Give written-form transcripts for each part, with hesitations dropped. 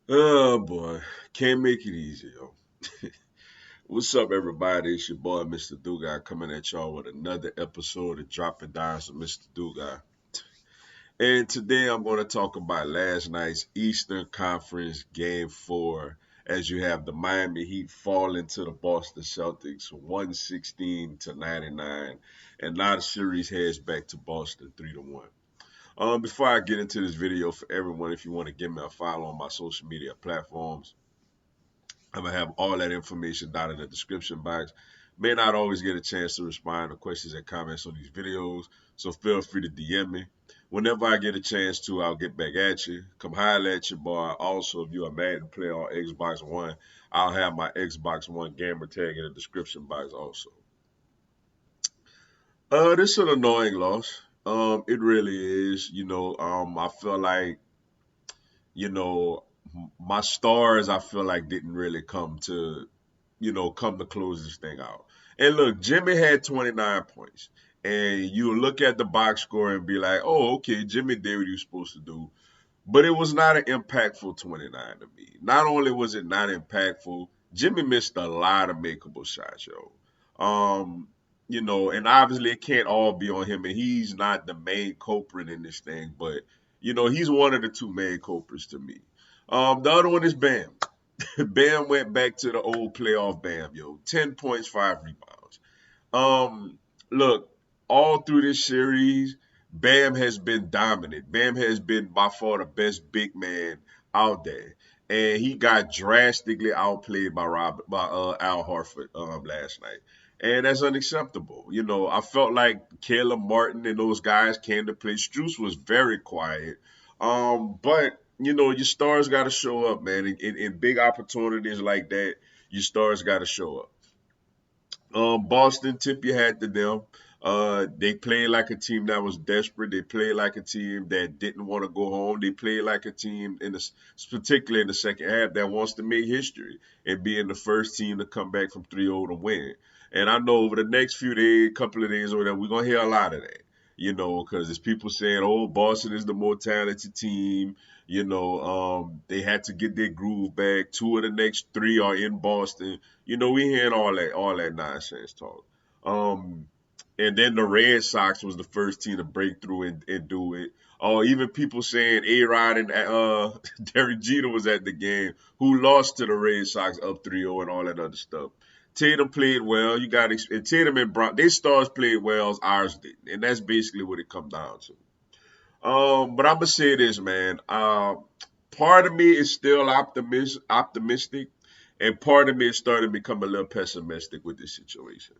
Oh boy, can't make it easy, yo. What's up, everybody? It's your boy, Mr. Dugai, coming at y'all with another episode of Dropping Dimes with Mr. Dugai. And today I'm going to talk about last night's Eastern Conference Game 4, as you have the Miami Heat falling to the Boston Celtics 116 to 99, and now the series heads back to Boston 3-1. Before I get into this video, for everyone, if you want to give me a follow on my social media platforms, I'm gonna have all that information down in the description box. May not always get a chance to respond to questions and comments on these videos, so feel free to DM me. Whenever I get a chance to, I'll get back at you. Come holler at your boy. Also, if you're a Madden player on Xbox One, I'll have my Xbox One gamer tag in the description box also. This is an annoying loss. It really is. I feel like you know, my stars, I feel like didn't really come to close this thing out. And look, Jimmy had 29 points. And you look at the box score and be like, oh, okay, Jimmy did what he was supposed to do. But it was not an impactful 29 to me. Not only was it not impactful, Jimmy missed a lot of makeable shots, yo. And obviously it can't all be on him, and he's not the main culprit in this thing, but he's one of the two main culprits to me. The other one is Bam. Bam went back to the old playoff Bam, yo. 10 points, 5 rebounds. Look, all through this series, Bam has been dominant. Bam has been by far the best big man out there. And he got drastically outplayed by Al Horford last night. And that's unacceptable. I felt like Caleb Martin and those guys came to play. Struce was very quiet. But your stars got to show up, man. In big opportunities like that, your stars got to show up. Boston, tip your hat to them. They played like a team that was desperate. They played like a team that didn't want to go home. They played like a team particularly in the second half, that wants to make history and being the first team to come back from 3-0 to win. And I know over the next few days, couple of days or whatever, we're gonna hear a lot of that. Because there's people saying, "Oh, Boston is the more talented team." They had to get their groove back. Two of the next three are in Boston. We hearing all that nonsense talk. Um, and then the Red Sox was the first team to break through and do it. Or even people saying A-Rod and Derek Jeter was at the game, who lost to the Red Sox up 3-0 and all that other stuff. Tatum played well. And Tatum and Brown, their stars played well, ours didn't. And that's basically what it come down to. But I'm gonna say this, man. Part of me is still optimistic, and part of me is starting to become a little pessimistic with this situation.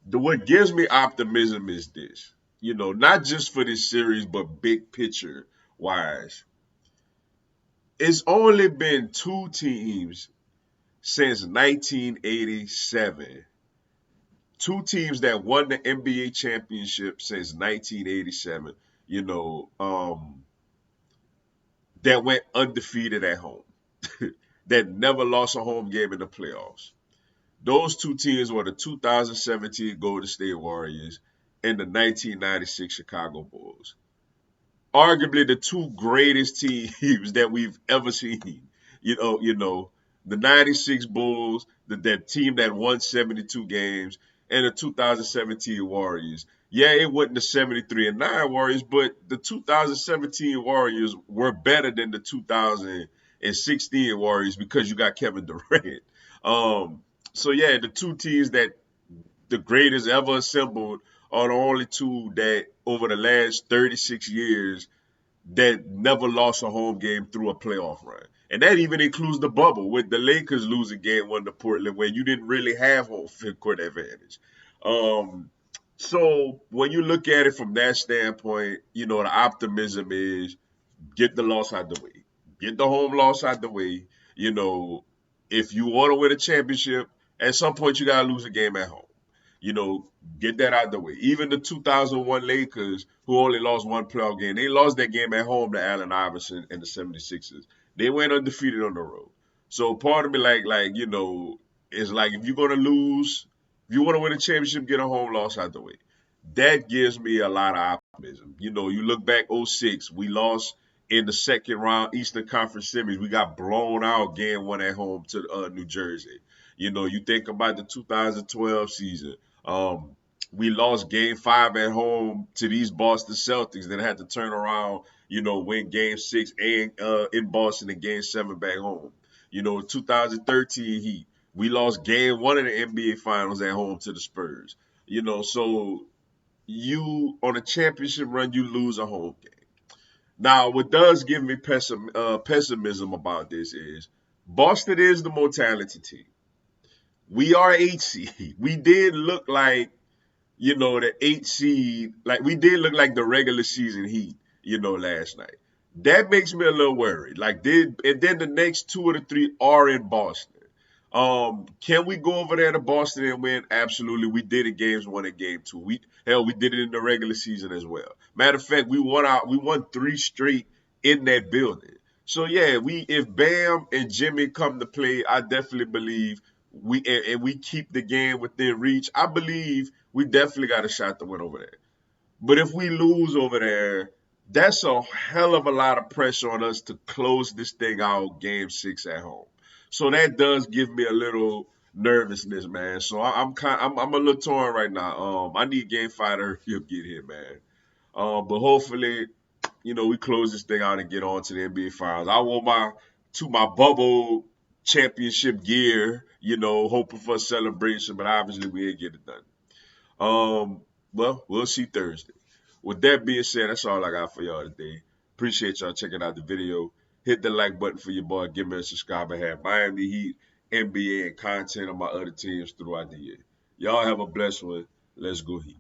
What gives me optimism is this, not just for this series, but big picture wise. It's only been two teams since 1987. Two teams that won the NBA championship since 1987, you know, um, that went undefeated at home, that never lost a home game in the playoffs. Those two teams were the 2017 Golden State Warriors and the 1996 Chicago Bulls. Arguably the two greatest teams that we've ever seen. The 96 Bulls, that team that won 72 games, and the 2017 Warriors. Yeah, it wasn't the 73 and 9 Warriors, but the 2017 Warriors were better than the 2016 Warriors because you got Kevin Durant. Um, so yeah, the two teams that the greatest ever assembled are the only two that over the last 36 years that never lost a home game through a playoff run. And that even includes the bubble with the Lakers losing game one to Portland where you didn't really have home court advantage. Um, so when you look at it from that standpoint, the optimism is get the loss out the way. Get the home loss out the way. You know, if you want to win a championship, at some point you gotta lose a game at home. You know, get that out the way. Even the 2001 Lakers, who only lost one playoff game, they lost that game at home to Allen Iverson and the 76ers. They went undefeated on the road. So part of me, is like if you're gonna lose, if you want to win a championship, get a home loss out the way. That gives me a lot of optimism. You look back '06, we lost in the second round Eastern Conference Semis. We got blown out game one at home to New Jersey. You know, you think about the 2012 season. Um, we lost game five at home to these Boston Celtics, then had to turn around, you know, win game six and in Boston and game seven back home. You know, 2013 Heat. We lost game one of the NBA Finals at home to the Spurs. You know, so you on a championship run, you lose a home game. Now, what does give me pessimism about this is Boston is the more talented team. We are 8 seed. We did look like, you know, the 8 seed, like we did look like the regular season Heat, you know, last night. That makes me a little worried. And then the next two of the three are in Boston. Can we go over there to Boston and win? Absolutely. We did it games one and game two. We did it in the regular season as well. Matter of fact, we won three straight in that building. So yeah, we if Bam and Jimmy come to play, I definitely believe and we keep the game within reach. I believe we definitely got a shot to win over there. But if we lose over there, that's a hell of a lot of pressure on us to close this thing out game six at home. So that does give me a little nervousness, man. So I'm a little torn right now. I need game five to hurry up get here, man. But hopefully, you know, we close this thing out and get on to the NBA Finals. I want my bubble championship gear, you know, hoping for a celebration, but obviously we ain't get it done. Well, we'll see Thursday. With that being said, that's all I got for y'all today. Appreciate y'all checking out the video. Hit the like button for your boy. Give me a subscribe. I have Miami Heat, NBA, and content on my other teams throughout the year. Y'all have a blessed one. Let's go Heat.